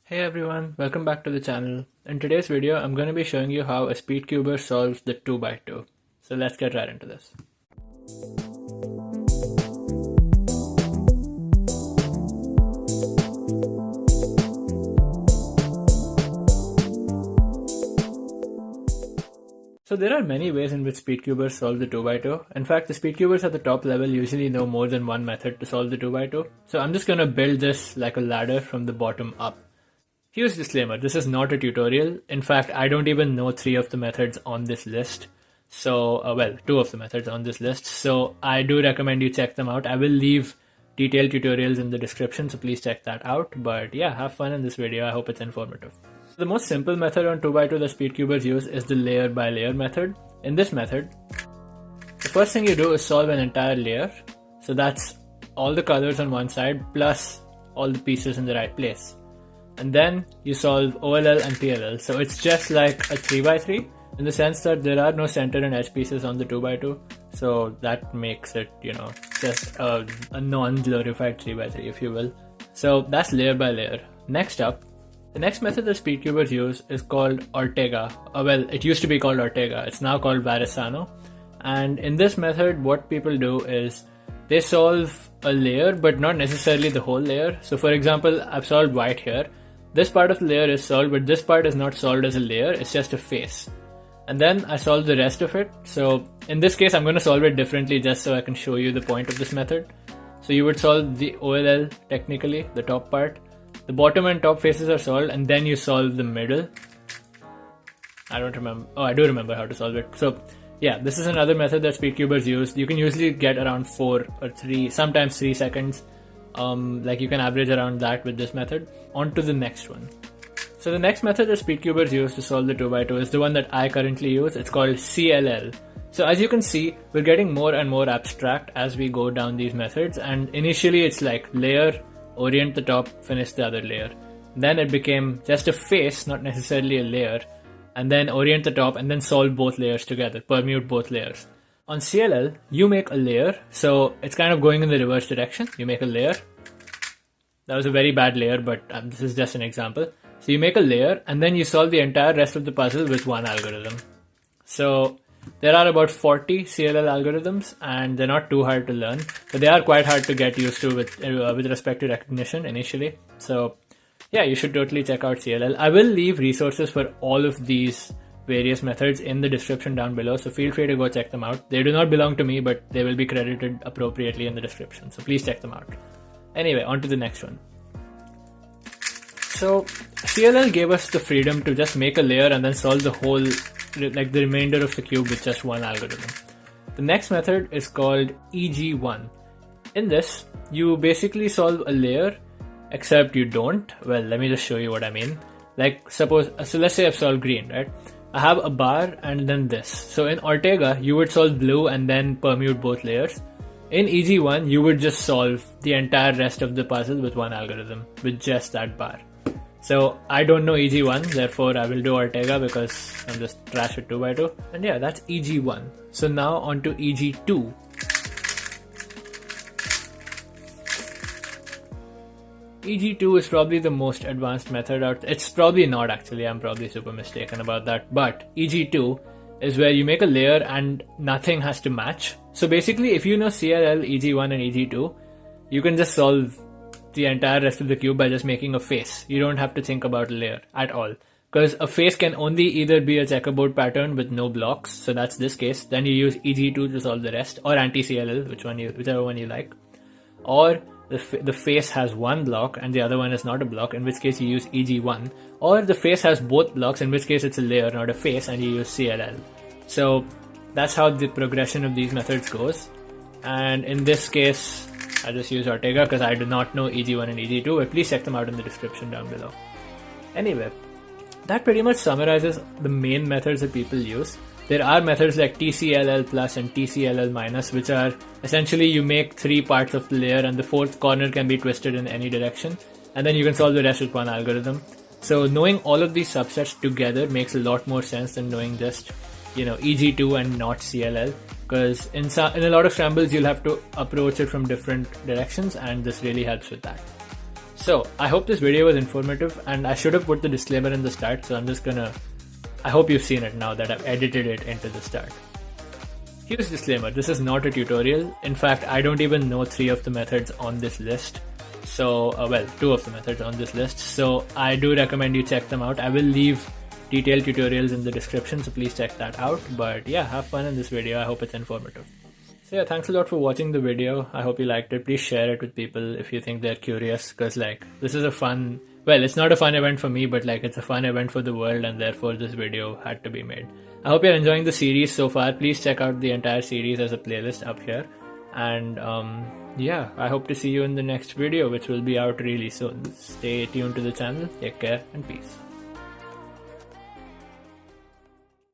Hey everyone, welcome back to the channel. In today's video, I'm going to be showing you how a Speedcuber solves the 2x2. So let's get right into this. So there are many ways in which Speedcubers solve the 2x2. In fact, the Speedcubers at the top level usually know more than one method to solve the 2x2. So I'm just going to build this like a ladder from the bottom up. Huge disclaimer, this is not a tutorial. In fact, I don't even know 3 of the methods on this list. So, 2 of the methods on this list. So I do recommend you check them out. I will leave detailed tutorials in the description, so please check that out. But yeah, have fun in this video. I hope it's informative. The most simple method on 2x2 that Speedcubers use is the layer by layer method. In this method, the first thing you do is solve an entire layer. So that's all the colors on one side plus all the pieces in the right place. And then you solve OLL and PLL. So it's just like a 3x3 in the sense that there are no center and edge pieces on the 2x2. So that makes it, just a non-glorified 3x3, if you will. So that's layer by layer. Next up, the next method that Speedcubers use is called Ortega. It used to be called Ortega. It's now called Varasano. And in this method, what people do is they solve a layer, but not necessarily the whole layer. So for example, I've solved white here. This part of the layer is solved, but this part is not solved as a layer. It's just a face. And then I solve the rest of it. So in this case, I'm going to solve it differently just so I can show you the point of this method. So you would solve the OLL technically, the top part. The bottom and top faces are solved, and then you solve the middle. I don't remember. Oh, I do remember how to solve it. So yeah, this is another method that Speedcubers use. You can usually get around 4 or 3, sometimes 3 seconds. You can average around that with this method. On to the next one. So the next method that Speedcubers use to solve the 2x2 is the one that I currently use. It's called CLL. So as you can see, we're getting more and more abstract as we go down these methods. And initially it's like layer, orient the top, finish the other layer. Then it became just a face, not necessarily a layer. And then orient the top and then solve both layers together, permute both layers. On CLL, you make a layer, so it's kind of going in the reverse direction. You make a layer. That was a very bad layer, but this is just an example. So you make a layer and then you solve the entire rest of the puzzle with one algorithm. So there are about 40 CLL algorithms and they're not too hard to learn, but they are quite hard to get used to with respect to recognition initially. So yeah, you should totally check out CLL. I will leave resources for all of these various methods in the description down below, so feel free to go check them out. They do not belong to me, but they will be credited appropriately in the description, so please check them out. Anyway, on to the next one. So CLL gave us the freedom to just make a layer and then solve the whole, like the remainder of the cube with just one algorithm. The next method is called EG1. In this, you basically solve a layer, except you don't. Well, let me just show you what I mean. So let's say I've solved green, right? I have a bar and then this. So in Ortega, you would solve blue and then permute both layers. In EG1, you would just solve the entire rest of the puzzle with one algorithm, with just that bar. So I don't know EG1, therefore I will do Ortega because I'm just trash at 2x2. And yeah, that's EG1. So now on to EG2. EG2 is probably the most advanced method out. It's probably not actually, I'm probably super mistaken about that. But EG2 is where you make a layer and nothing has to match. So basically, if you know CLL, EG1 and EG2, you can just solve the entire rest of the cube by just making a face. You don't have to think about a layer at all. Because a face can only either be a checkerboard pattern with no blocks, so that's this case. Then you use EG2 to solve the rest, or anti-CLL, whichever one you like. Or the face has one block and the other one is not a block, in which case you use EG1. Or the face has both blocks, in which case it's a layer, not a face, and you use CLL. So that's how the progression of these methods goes. And in this case, I just use Ortega because I do not know EG1 and EG2, but please check them out in the description down below. Anyway, that pretty much summarizes the main methods that people use. There are methods like TCLL plus and TCLL minus, which are essentially you make 3 parts of the layer and the 4th corner can be twisted in any direction, and then you can solve the rest with one algorithm. So knowing all of these subsets together makes a lot more sense than knowing just, EG2 and not CLL, because in a lot of scrambles you'll have to approach it from different directions, and this really helps with that. So I hope this video was informative, and I should have put the disclaimer in the start, so I'm just gonna, I hope you've seen it now that I've edited it into the start. Huge disclaimer, this is not a tutorial. In fact, I don't even know 3 of the methods on this list. So, well, 2 of the methods on this list. So I do recommend you check them out. I will leave detailed tutorials in the description, so please check that out. But yeah, have fun in this video. I hope it's informative. So yeah, thanks a lot for watching the video. I hope you liked it. Please share it with people if you think they're curious, because like, this is a fun, well, it's not a fun event for me, but like, it's a fun event for the world, and therefore this video had to be made. I hope you're enjoying the series so far. Please check out the entire series as a playlist up here. And yeah, I hope to see you in the next video, which will be out really soon. Stay tuned to the channel. Take care and peace.